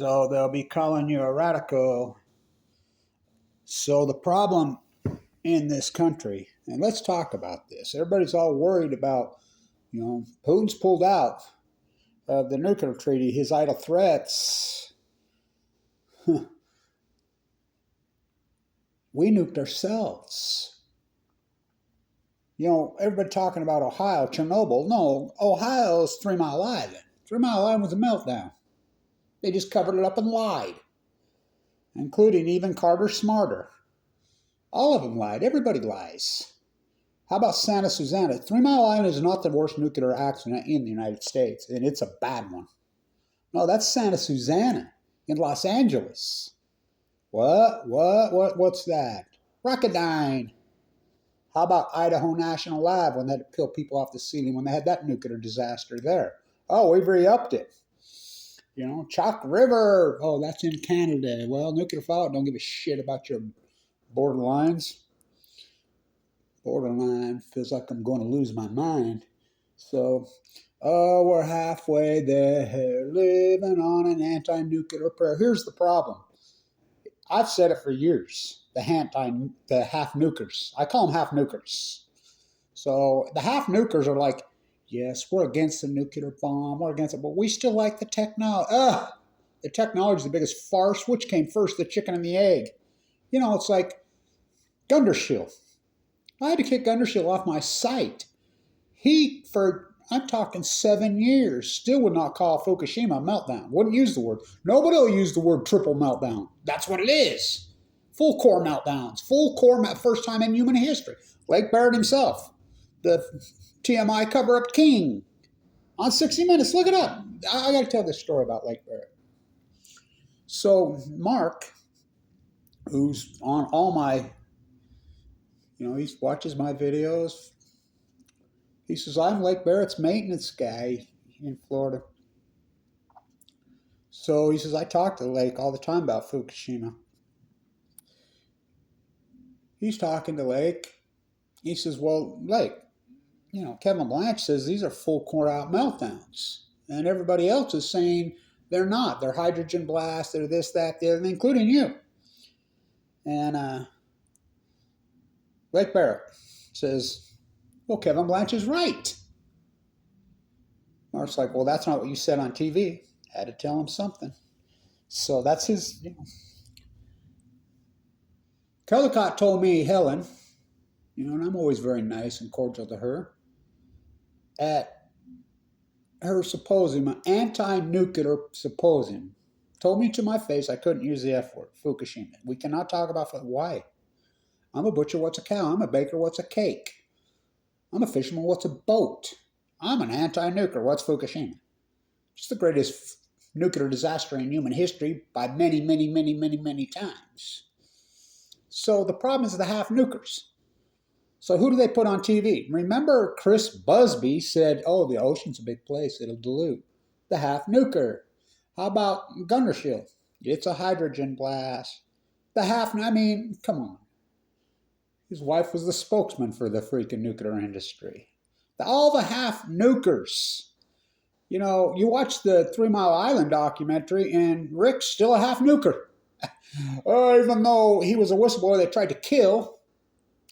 So they'll be calling you a radical. So the problem in this country, and let's talk about this. Everybody's all worried about, Putin's pulled out of the nuclear treaty, his idle threats. We nuked ourselves. Everybody talking about Ohio, Chernobyl. No, Ohio's 3 Mile Island. 3 Mile Island was a meltdown. They just covered it up and lied, including even Carter Smarter. All of them lied. Everybody lies. How about Santa Susana? 3 Mile Island is not the worst nuclear accident in the United States, and it's a bad one. No, that's Santa Susana in Los Angeles. What's that? Rocketdyne. How about Idaho National Lab when they had to peel people off the ceiling when they had that nuclear disaster there? Oh, we've re-upped it. Chalk River. Oh, that's in Canada. Well, nuclear fallout don't give a shit about your borderlines. Borderline feels like I'm going to lose my mind. So, we're halfway there, living on an anti-nuclear prayer. Here's the problem. I've said it for years. The half-nukers. I call them half-nukers. So the half-nukers are like, yes, we're against the nuclear bomb. We're against it, but we still like the technology. The technology is the biggest farce. Which came first, the chicken and the egg? It's like Gundershield. I had to kick Gundershield off my site. I'm talking 7 years, still would not call Fukushima a meltdown. Wouldn't use the word. Nobody will use the word triple meltdown. That's what it is. Full core meltdowns. First time in human history. Lake Barrett himself, the TMI cover-up king, on 60 Minutes. Look it up. I got to tell this story about Lake Barrett. So Mark, who's on all my, he watches my videos. He says, I'm Lake Barrett's maintenance guy in Florida. So he says, I talk to the lake all the time about Fukushima. He's talking to Lake. He says, well, Lake, Kevin Blanch says these are full core out meltdowns. And everybody else is saying they're not. They're hydrogen blasts, they're this, that, the other, including you. And Lake Barrett says, well, Kevin Blanch is right. Mark's like, well, that's not what you said on TV. Had to tell him something. So that's his, Kellicott told me, Helen, and I'm always very nice and cordial to her, at her symposium, anti-nuclear symposium, told me to my face I couldn't use the F word, Fukushima. We cannot talk about why. I'm a butcher, what's a cow? I'm a baker, what's a cake? I'm a fisherman, what's a boat? I'm an anti-nuclear, what's Fukushima? It's the greatest nuclear disaster in human history by many, many, many, many, many times. So the problem is the half-nukers. So who do they put on TV? Remember Chris Busby said, oh, the ocean's a big place, it'll dilute. The half-nuker. How about Gundershield? It's a hydrogen blast. Come on. His wife was the spokesman for the freaking nuclear industry. All the half-nukers. You watch the 3 Mile Island documentary, and Rick's still a half-nuker. Even though he was a whistleblower they tried to kill,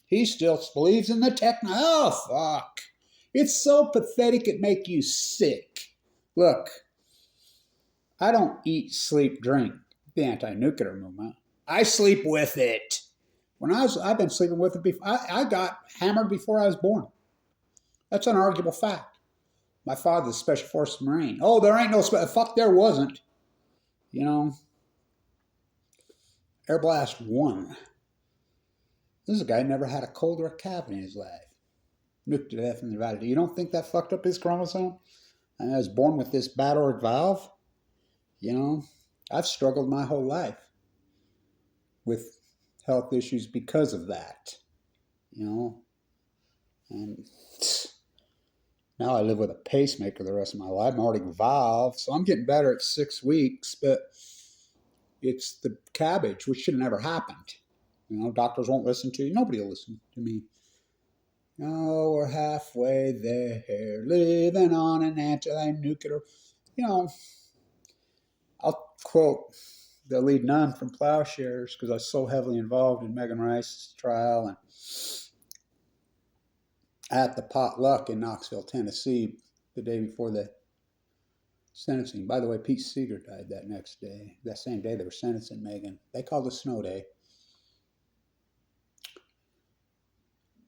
he still believes in the techno. Oh, fuck. It's so pathetic it makes you sick. Look, I don't eat, sleep, drink the anti-nuclear movement. I sleep with it. I've been sleeping with it before. I got hammered before I was born. That's an arguable fact. My father's a Special Forces Marine. Oh, there ain't no fuck. There wasn't. Air Blast 1. This is a guy who never had a cold or a cavity in his life. Nuked to death in Nevada. You don't think that fucked up his chromosome? And I was born with this bad org valve. I've struggled my whole life with health issues because of that. And now I live with a pacemaker the rest of my life. I'm already valved, so I'm getting better at 6 weeks, but it's the cabbage, which should have never happened. Doctors won't listen to you. Nobody will listen to me. Oh, we're halfway there, living on an anti-nuclear. I'll quote the lead nun from Plowshares because I was so heavily involved in Megan Rice's trial and at the potluck in Knoxville, Tennessee, the day before the sentencing. By the way, Pete Seeger died that next day. That same day they were sentencing Megan. They called it Snow Day.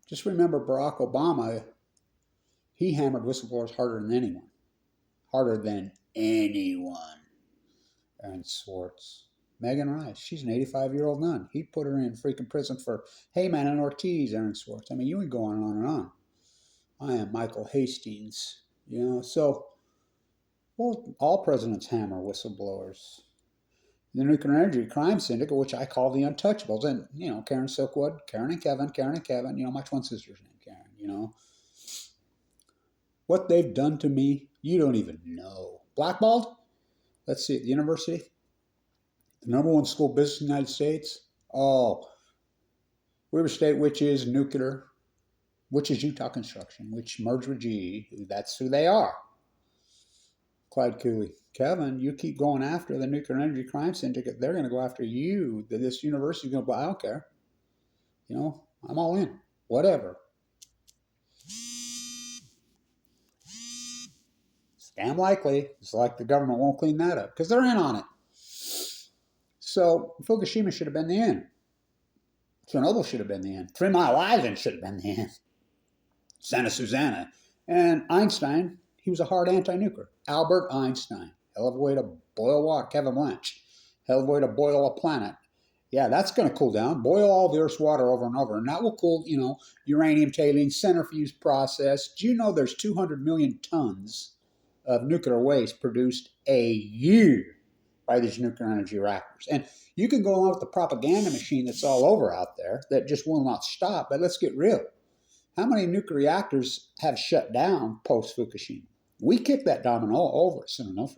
Just remember Barack Obama, he hammered whistleblowers harder than anyone. Harder than anyone. Aaron Swartz. Megan Rice, she's an 85-year-old nun. He put her in freaking prison for Heyman and Ortiz, Aaron Swartz. I mean, you can go on and on. I am Michael Hastings. You know, so, well, all presidents hammer whistleblowers. The Nuclear Energy Crime Syndicate, which I call the Untouchables, and, you know, Karen Silkwood, Karen and Kevin, you know, my twin sister's name, Karen, you know. What they've done to me, you don't even know. Blackballed? Let's see, at the university, the #1 school business in the United States. Oh, Weber State, which is nuclear, which is Utah Construction, which merged with GE. That's who they are. Clyde Cooley. Kevin, you keep going after the Nuclear Energy Crime Syndicate, they're going to go after you. This university is going to, I don't care. You know, I'm all in. Whatever. It's damn likely. It's like the government won't clean that up because they're in on it. So Fukushima should have been the end. Chernobyl should have been the end. 3 Mile Island should have been the end. Santa Susana. And Einstein, he was a hard anti-nuclear. Albert Einstein. Hell of a way to boil water. Kevin Blanch. Hell of a way to boil a planet. Yeah, that's going to cool down. Boil all the Earth's water over and over. And that will cool, you know, uranium tailings, centrifuge process. Do you know there's 200 million tons of nuclear waste produced a year by these nuclear energy reactors? And you can go on with the propaganda machine that's all over out there that just will not stop. But let's get real. How many nuclear reactors have shut down post-Fukushima? We kicked that domino over at Sinonofri.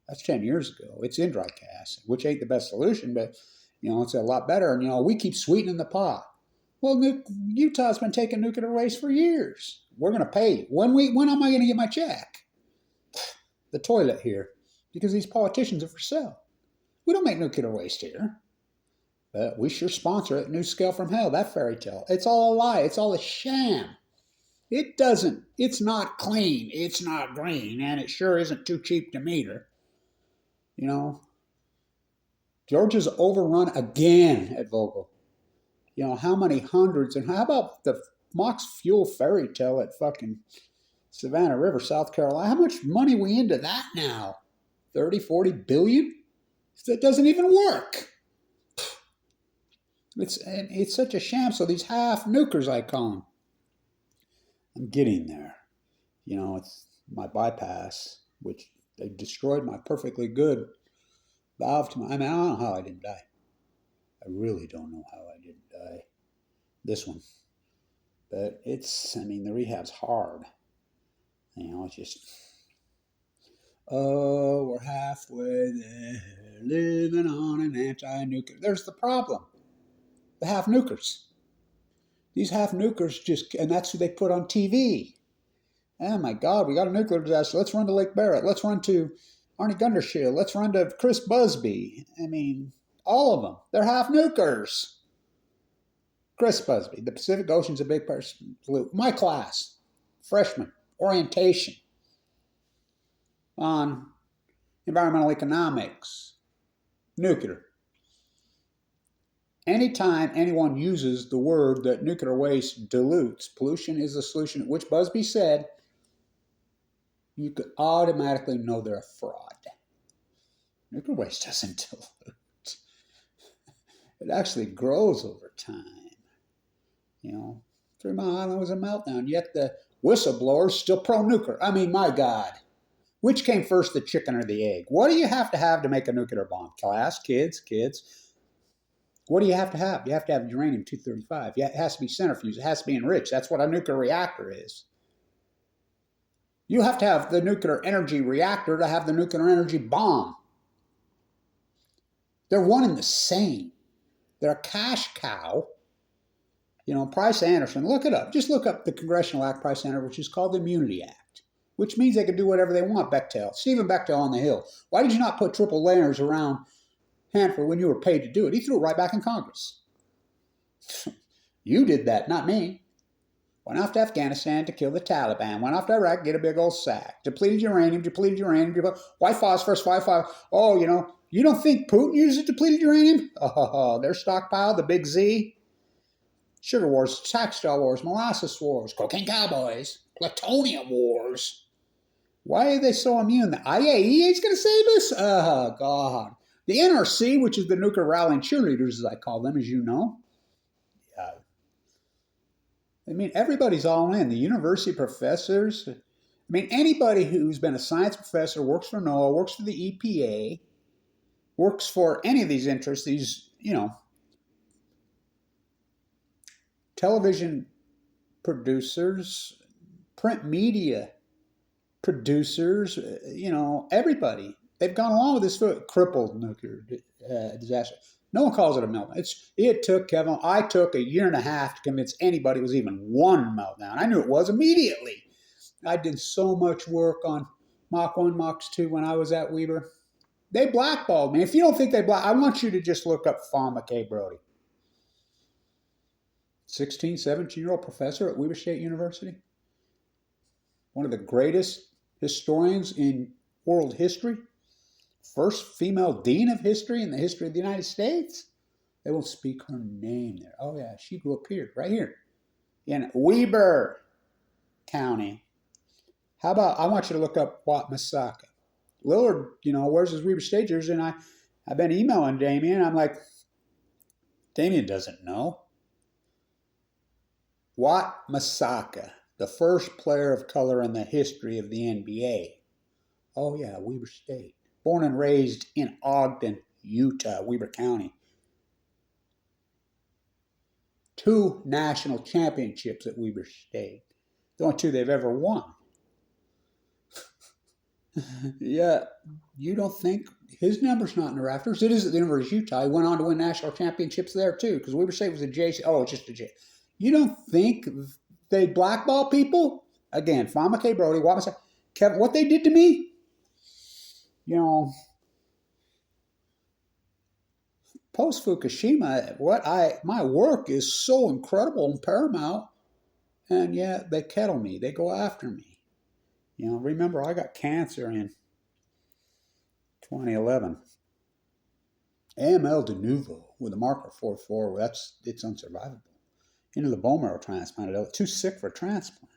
That's 10 years ago. It's in dry cast, which ain't the best solution, but, you know, it's a lot better. And, you know, we keep sweetening the pot. Well, Utah's been taking nuclear waste for years. We're going to pay. When am I going to get my check? The toilet here. Because these politicians are for sale. We don't make nuclear waste here. But we sure sponsor it. New Scale from Hell, that fairy tale. It's all a lie. It's all a sham. It's not clean. It's not green. And it sure isn't too cheap to meter. You know, Georgia's overrun again at Vogel. You know, how many hundreds, and how about the Mox Fuel fairy tale at fucking Savannah River, South Carolina? How much money are we into that now? 30, 40 billion? That doesn't even work. It's such a sham. So these half nukers, I call them. I'm getting there. You know, it's my bypass, which they destroyed my perfectly good valve to my, I mean, I don't know how I didn't die. I really don't know how I didn't die. This one. But I mean, the rehab's hard. You know, it's just, oh, we're halfway there, living on an anti-nuclear. There's the problem. The half nukers. These half nukers just, and that's who they put on TV. Oh my God, we got a nuclear disaster. Let's run to Lake Barrett. Let's run to Arnie Gundershield. Let's run to Chris Busby. I mean, all of them. They're half nukers. Chris Busby, the Pacific Ocean's a big person. My class, freshman, orientation on environmental economics, nuclear. Anytime anyone uses the word that nuclear waste dilutes, pollution is the solution, which Busby said, you could automatically know they're a fraud. Nuclear waste doesn't dilute. It actually grows over time. You know, 3 Mile Island was a meltdown, yet the whistleblowers still pro-nuclear. I mean, my God. Which came first, the chicken or the egg? What do you have to make a nuclear bomb? Class, kids. What do you have to have? You have to have uranium-235. It has to be centrifuged. It has to be enriched. That's what a nuclear reactor is. You have to have the nuclear energy reactor to have the nuclear energy bomb. They're one and the same. They're a cash cow. You know, Price Anderson, look it up. Just look up the Congressional Act Price Anderson, which is called the Immunity Act. which means they can do whatever they want, Bechtel. Stephen Bechtel on the Hill. Why did you not put triple layers around Hanford when you were paid to do it? He threw it right back in Congress. You did that, not me. Went off to Afghanistan to kill the Taliban. Went off to Iraq, get a big old sack. Depleted uranium. Why phosphorus? Oh, you don't think Putin uses depleted uranium? Oh, their stockpile, the big Z. Sugar wars, textile wars, molasses wars, cocaine cowboys, plutonium wars. Why are they so immune? The IAEA is going to save us? Oh, God. The NRC, which is the nuclear rallying cheerleaders, as I call them, as you know. Everybody's all in. The university professors. Anybody who's been a science professor, works for NOAA, works for the EPA, works for any of these interests, these, television producers, print media producers, everybody. They've gone along with this crippled nuclear disaster. No one calls it a meltdown. It took, Kevin, I took a year and a half to convince anybody it was even one meltdown. I knew it was immediately. I did so much work on Mach 1, Mach 2 when I was at Weber. They blackballed me. If you don't think I want you to just look up Fawn McKay Brody. 16, 17-year-old professor at Weber State University. One of the greatest historians in world history. First female dean of history in the history of the United States. They won't speak her name there. Oh, yeah, she grew up here, right here, in Weber County. How about, I want you to look up Wat Masaka. Lillard, wears his Weber State jersey, and I've been emailing Damien. I'm like, Damien doesn't know. Wat Masaka, the first player of color in the history of the NBA. Oh, yeah, Weber State. Born and raised in Ogden, Utah, Weber County. 2 national championships at Weber State. The only 2 they've ever won. Yeah, you don't think his number's not in the rafters? It is at the University of Utah. He went on to win national championships there, too, because Weber State was a JC. Oh, it's just a J. You don't think they blackball people? Again, Fawn McKay Brody, Kevin, what they did to me? Post Fukushima, my work is so incredible and paramount, and yet they kettle me. They go after me. Remember, I got cancer in 2011. AML de novo with a marker 44. It's unsurvivable. The bone marrow transplant. I was too sick for transplant.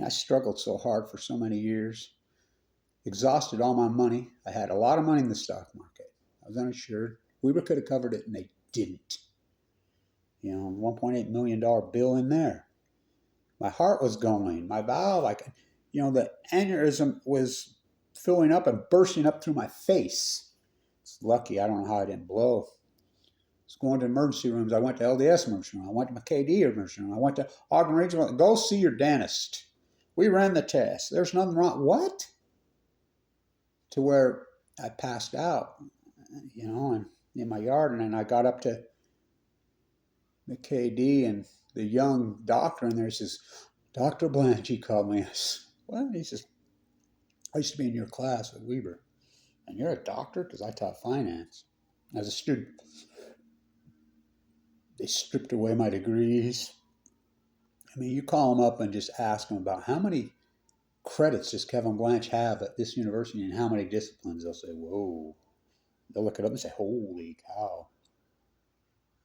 I struggled so hard for so many years. Exhausted all my money. I had a lot of money in the stock market. I was uninsured. Weber could have covered it, and they didn't. $1.8 million bill in there. My heart was going. My valve, the aneurysm was filling up and bursting up through my face. It's lucky. I don't know how I didn't blow. I was going to emergency rooms. I went to LDS emergency room. I went to McKay emergency room. I went to Ogden Regional. Go see your dentist. We ran the test. There's nothing wrong. What? To where I passed out, and in my yard, and then I got up to the KD, and the young doctor in there says, Dr. Blanch, he called me. I said, what? He says, I used to be in your class at Weber. And you're a doctor? Because I taught finance. As a student, they stripped away my degrees. You call them up and just ask them about how many credits does Kevin Blanch have at this university and how many disciplines. They'll say, whoa. They'll look it up and say, holy cow.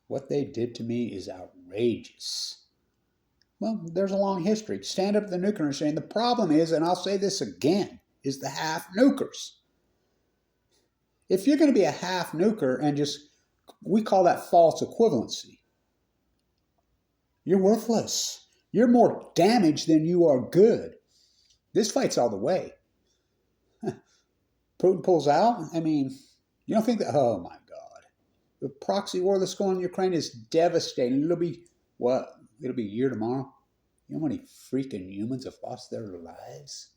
What they did to me is outrageous. Well, there's a long history. Stand up to the nuker and saying the problem is, and I'll say this again, is the half nukers. If you're going to be a half nuker and we call that false equivalency. You're worthless. You're more damaged than you are good. This fight's all the way. Putin pulls out. You don't think that, oh my God. The proxy war that's going on in Ukraine is devastating. It'll be, what? It'll be a year tomorrow. You know how many freaking humans have lost their lives?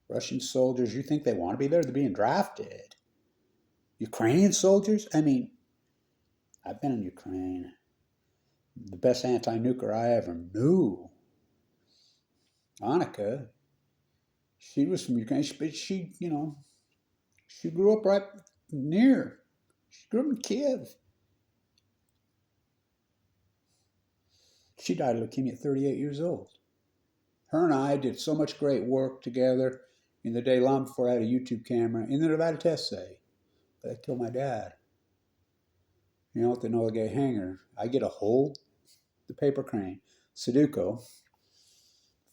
Russian soldiers, you think they want to be there? They're being drafted. Ukrainian soldiers? I've been in Ukraine. The best anti-nuclear I ever knew. Annika, She was from Ukraine, but she, you know, she grew up right near. She grew up in Kiev. She died of leukemia at 38 years old. Her and I did so much great work together in the day long before I had a YouTube camera in the Nevada test site. But I killed my dad. You know, with the Enola Gay hanger, I get a hold the paper crane. Sudoku,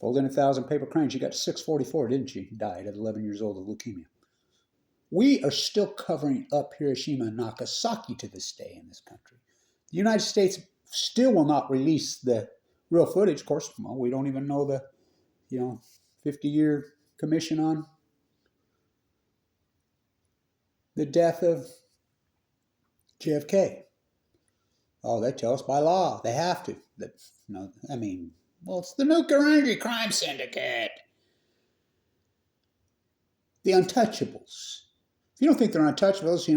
folded in 1,000 paper cranes. She got to 644, didn't she? Died at 11 years old of leukemia. We are still covering up Hiroshima and Nagasaki to this day in this country. The United States still will not release the real footage. Of course, well, we don't even know the, 50-year commission on the death of JFK. Oh, they tell us by law. They have to. It's the Nuclear Energy Crime Syndicate. The untouchables. If you don't think they're untouchables,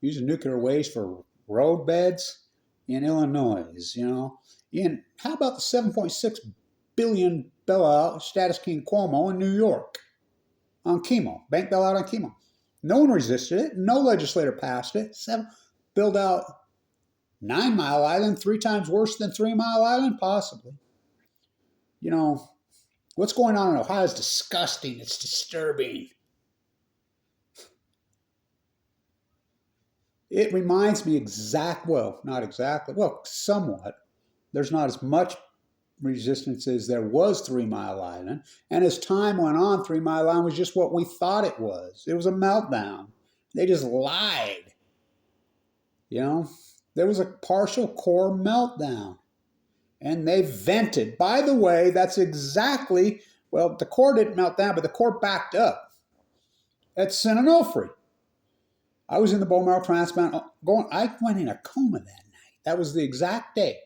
using nuclear waste for road beds in Illinois, And how about the $7.6 billion bailout of Status King Cuomo in New York on chemo, bank bailout on chemo? No one resisted it. No legislator passed it. Build out 9 Mile Island, 3 times worse than 3 Mile Island, possibly. What's going on in Ohio is disgusting. It's disturbing. It reminds me somewhat. There's not as much resistance as there was 3 Mile Island. And as time went on, 3 Mile Island was just what we thought it was. It was a meltdown. They just lied. There was a partial core meltdown. And they vented. By the way, that's exactly, the core didn't melt down, but the core backed up at San Onofre. I was in the bone marrow transplant I went in a coma that night. That was the exact day.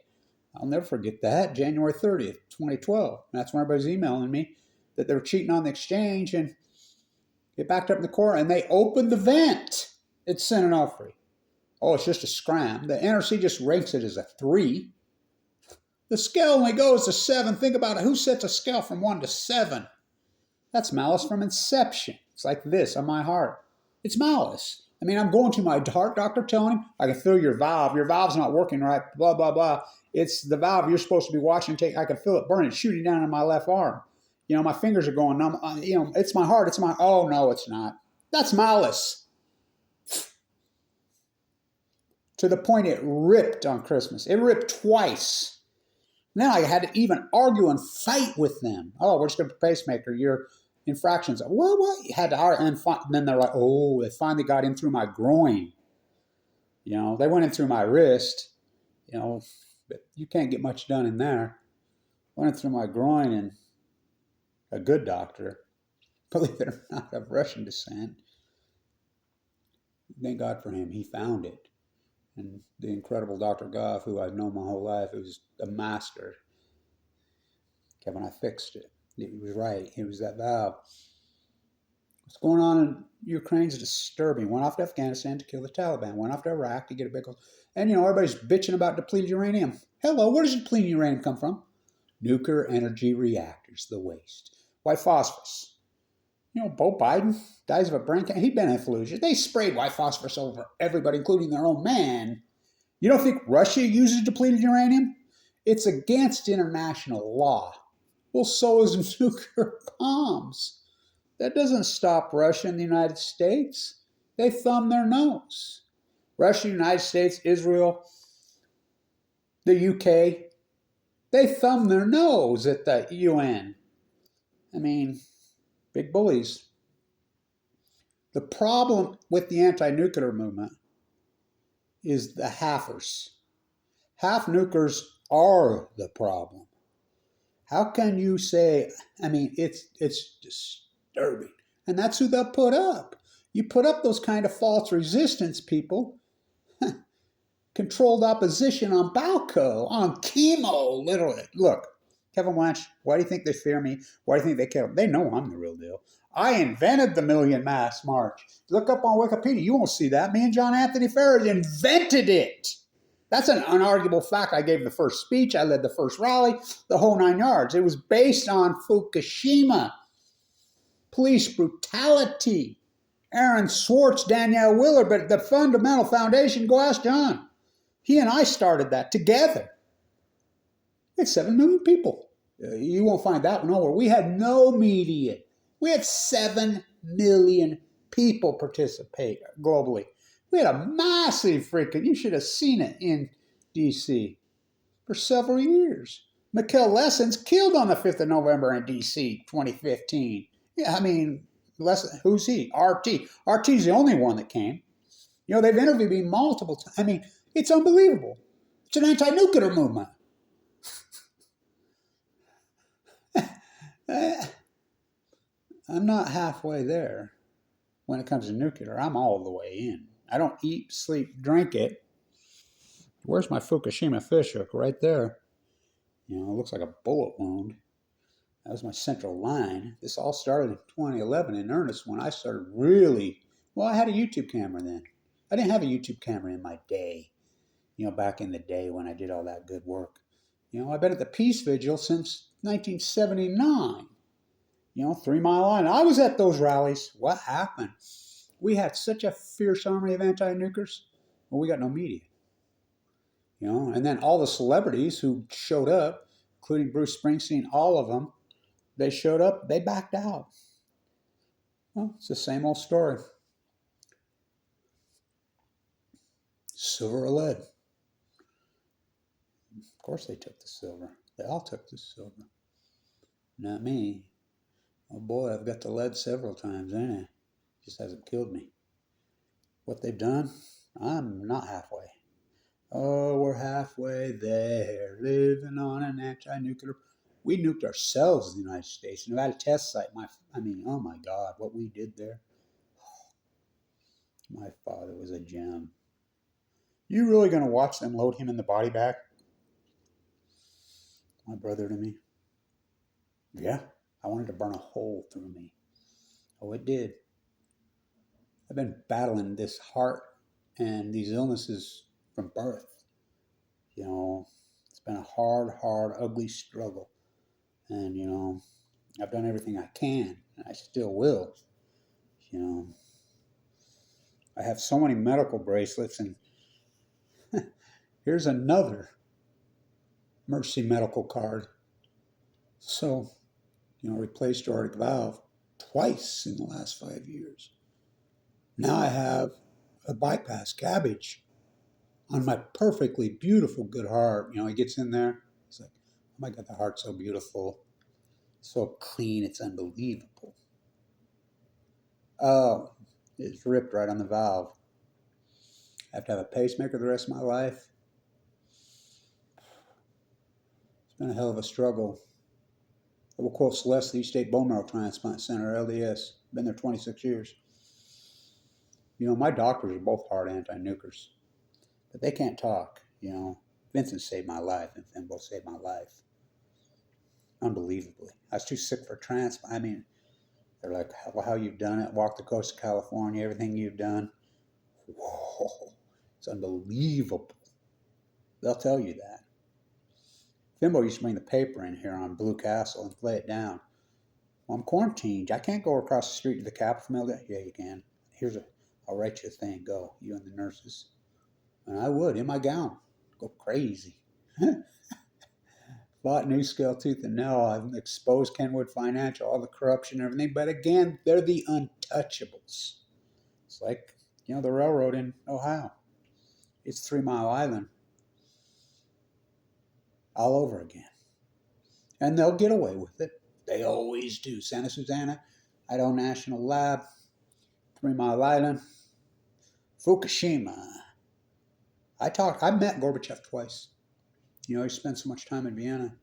I'll never forget that, January 30th, 2012. That's when everybody's emailing me that they were cheating on the exchange and it backed up in the core and they opened the vent at San Onofre. Oh, it's just a scram. The NRC just ranks it as a 3. The scale only goes to 7. Think about it. Who sets a scale from 1 to 7? That's malice from inception. It's like this on my heart. It's malice. I'm going to my heart doctor telling him, I can feel your valve. Your valve's not working right, blah, blah, blah. It's the valve you're supposed to be watching. I can feel it burning, shooting down in my left arm. My fingers are going numb. It's my heart. Oh, no, it's not. That's malice. To the point it ripped on Christmas. It ripped twice. Then I had to even argue and fight with them. Oh, we're just going to put a pacemaker. Your infractions. Well, what? You had to argue. And then they're like, oh, they finally got in through my groin. They went in through my wrist. But you can't get much done in there. Went in through my groin, and a good doctor, believe it or not, of Russian descent. Thank God for him. He found it. And the incredible Dr. Goff, who I've known my whole life, was a master. Kevin, I fixed it. He was right. It was that valve. What's going on in Ukraine is disturbing. Went off to Afghanistan to kill the Taliban. Went off to Iraq to get a big... And, everybody's bitching about depleted uranium. Hello, where does depleted uranium come from? Nuclear energy reactors, the waste. White phosphorus. Beau Biden dies of a brain cancer. He'd been in Fallujah. They sprayed white phosphorus over everybody, including their own man. You don't think Russia uses depleted uranium? It's against international law. Well, so is nuclear bombs. That doesn't stop Russia and the United States. They thumb their nose. Russia, United States, Israel, the UK, they thumb their nose at the UN. Big bullies. The problem with the anti-nuclear movement is the halfers. Half-nukers are the problem. How can you say, it's disturbing. And that's who they'll put up. You put up those kind of false resistance people, controlled opposition on Balco, on chemo, literally. Look, Kevin Blanch, why do you think they fear me? Why do you think they kill me? They know I'm the real deal. I invented the Million Mass March. Look up on Wikipedia. You won't see that. Me and John Anthony Ferris invented it. That's an unarguable fact. I gave the first speech. I led the first rally, the whole 9 yards. It was based on Fukushima. police brutality. Aaron Swartz, Danielle Willard, but the fundamental foundation, go ask John. He and I started that together. It's 7 million people. You won't find that one nowhere. We had no media. We had 7 million people participate globally. We had a massive freaking, you should have seen it in D.C. for several years. Mikkel Lessons killed on the 5th of November in D.C. 2015. Yeah, I mean, who's he? RT. RT's the only one that came. You know, they've interviewed me multiple times. I mean, it's unbelievable. It's an anti-nuclear movement. I'm not halfway there when it comes to nuclear. I'm all the way in. I don't eat, sleep, drink it. Where's my Fukushima fish hook? Right there. You know, it looks like a bullet wound. That was my central line. This all started in 2011 in earnest when I started really, well, I had a YouTube camera then. I didn't have a YouTube camera in my day, you know, back in the day when I did all that good work. You know, I've been at the Peace Vigil since 1979. You know, 3 Mile Island. I was at those rallies. What happened? We had such a fierce army of anti-nukers. Well, we got no media. You know, and then all the celebrities who showed up, including Bruce Springsteen, all of them, they showed up, they backed out. Well, it's the same old story. Silver or lead? Of course they took the silver. They all took the silver. Not me. Oh boy, I've got the lead several times, ain't it? Just hasn't killed me. What they've done, I'm not halfway. Oh, we're halfway there, living on an anti-nuclear. We nuked ourselves in the United States. Nevada test site. Oh my God, what we did there. My father was a gem. You really going to watch them load him in the body bag? My brother to me. Yeah, I wanted to burn a hole through me. Oh, it did. I've been battling this heart and these illnesses from birth. You know, it's been a hard, ugly struggle. And, you know, I've done everything I can, and I still will. You know, I have so many medical bracelets, and here's another Mercy medical card. So, you know, replaced aortic valve twice in the last 5 years. Now I have a bypass cabbage on my perfectly beautiful good heart. You know, he gets in there. He's like, oh my God, the heart's so beautiful. So clean, it's unbelievable. Oh, it's ripped right on the valve. I have to have a pacemaker the rest of my life. It's been a hell of a struggle. I will quote Celeste, the East State Bone Marrow Transplant Center, LDS. Been there 26 years. You know, my doctors are both hard anti-nukers, but they can't talk, you know. Vincent saved my life, and Finn both saved my life. Unbelievably. I was too sick for transplant. I mean, they're like, well, how you've done it, walk the coast of California, everything you've done. Whoa, it's unbelievable. They'll tell you that. Fimbo used to bring the paper in here on Blue Castle and lay it down. Well, I'm quarantined. I can't go across the street to the Capitol Mill. Yeah, you can. I'll write you a thing. Go, you and the nurses. And I would, in my gown. Go crazy. Fought new scale tooth and nail. I've exposed Kenwood Financial, all the corruption and everything. But again, they're the untouchables. It's like, you know, the railroad in Ohio. It's 3 Mile Island. All over again. And they'll get away with it. They always do. Santa Susana, Idaho National Lab, 3 Mile Island, Fukushima. I met Gorbachev twice. You know, he spent so much time in Vienna.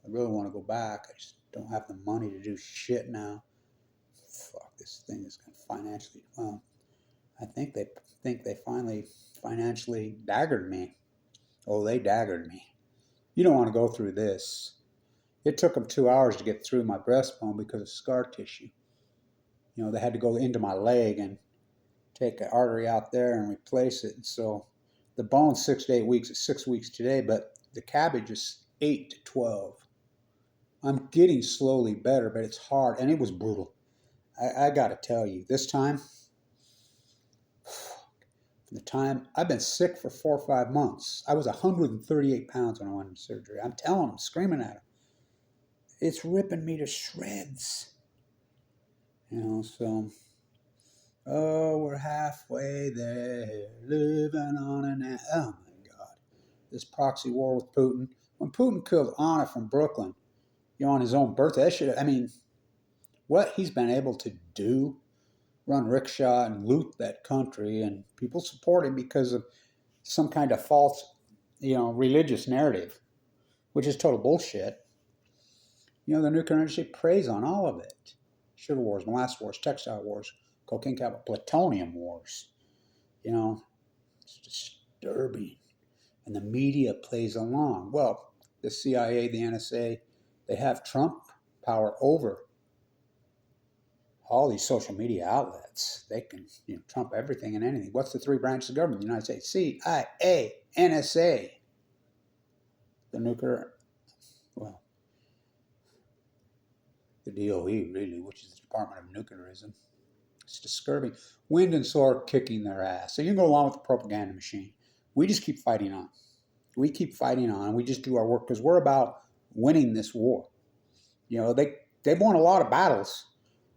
I really want to go back. I just don't have the money to do shit now. Fuck, this thing is going to financially, well, I think they finally financially daggered me. Oh, they daggered me. You don't want to go through this. It took them 2 hours to get through my breastbone because of scar tissue. You know, they had to go into my leg and take an artery out there and replace it. And so the bone's 6 to 8 weeks. It's 6 weeks today, but the cabbage is 8 to 12. I'm getting slowly better, but it's hard, and it was brutal. I got to tell you, this time, from the time I've been sick for 4 or 5 months, I was 138 pounds when I went into surgery. I'm telling them, screaming at them, it's ripping me to shreds. So, oh, we're halfway there, living on an, oh my God, this proxy war with Putin. When Putin killed Anna from Brooklyn, on his own birthday, that should, I mean, what he's been able to do, run rickshaw and loot that country, and people support him because of some kind of false, religious narrative, which is total bullshit. The nuclear industry preys on all of it. Sugar wars, molasses wars, textile wars, cocaine capital, plutonium wars. It's disturbing. And the media plays along. Well, the CIA, the NSA, they have Trump power over all these social media outlets. They can trump everything and anything. What's the three branches of government in the United States? CIA, NSA, the nuclear, well, the DOE really, which is the Department of Nuclearism. It's disturbing. Wind and solar kicking their ass. So you can go along with the propaganda machine. We just keep fighting on. We keep fighting on. We just do our work because we're about winning this war. They've won a lot of battles.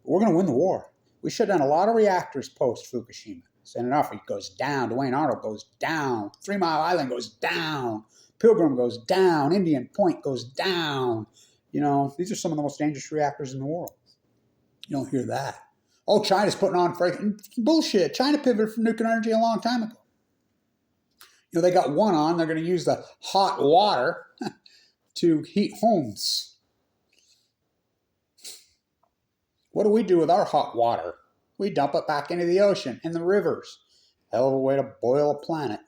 We're going to win the war. We shut down a lot of reactors post Fukushima. St. Onofre goes down. Duane Arnold goes down. 3 Mile Island goes down. Pilgrim goes down. Indian Point goes down. These are some of the most dangerous reactors in the world. You don't hear that. Oh, China's putting on freaking bullshit. China pivoted from nuclear energy a long time ago. They got one on. They're going to use the hot water to heat homes. What do we do with our hot water? We dump it back into the ocean and the rivers. Hell of a way to boil a planet.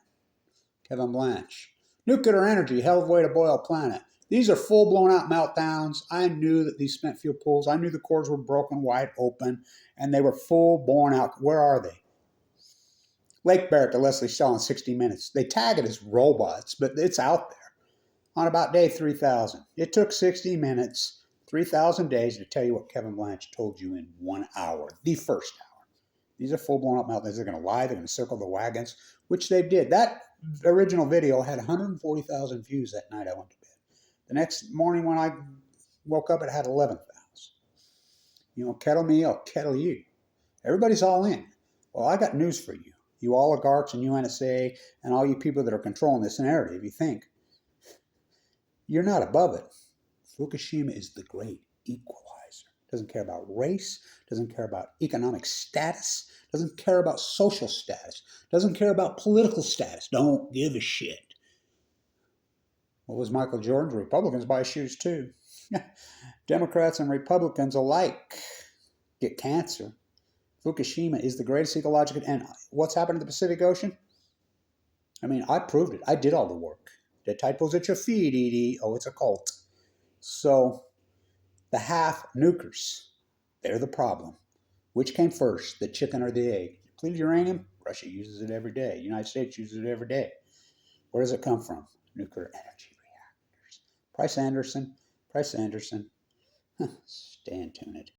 Kevin Blanch. Nuclear energy, hell of a way to boil a planet. These are full blown out meltdowns. I knew that these spent fuel pools, I knew the cores were broken wide open and they were full blown out. Where are they? Lake Barrett to Leslie Shaw in 60 Minutes. They tag it as robots, but it's out there. On about day 3,000. It took 60 minutes, 3,000 days to tell you what Kevin Blanch told you in 1 hour, the first hour. These are full-blown up meltdowns. They're going to lie. They're going to circle the wagons, which they did. That original video had 140,000 views that night I went to bed. The next morning when I woke up, it had 11,000. Kettle me, I'll kettle you. Everybody's all in. Well, I got news for you. You oligarchs and UNSA and all you people that are controlling this narrative, you think you're not above it. Fukushima is the great equalizer. Doesn't care about race, doesn't care about economic status, doesn't care about social status, doesn't care about political status. Don't give a shit. What was Michael Jordan? Republicans buy shoes too. Democrats and Republicans alike get cancer. Fukushima is the greatest ecological, and what's happened in the Pacific Ocean? I mean, I proved it. I did all the work. The typos at your feet, Edie. Oh, it's a cult. So, the half nukers, they're the problem. Which came first, the chicken or the egg? Depleted uranium? Russia uses it every day. The United States uses it every day. Where does it come from? Nuclear energy reactors. Price Anderson. Stay tuned.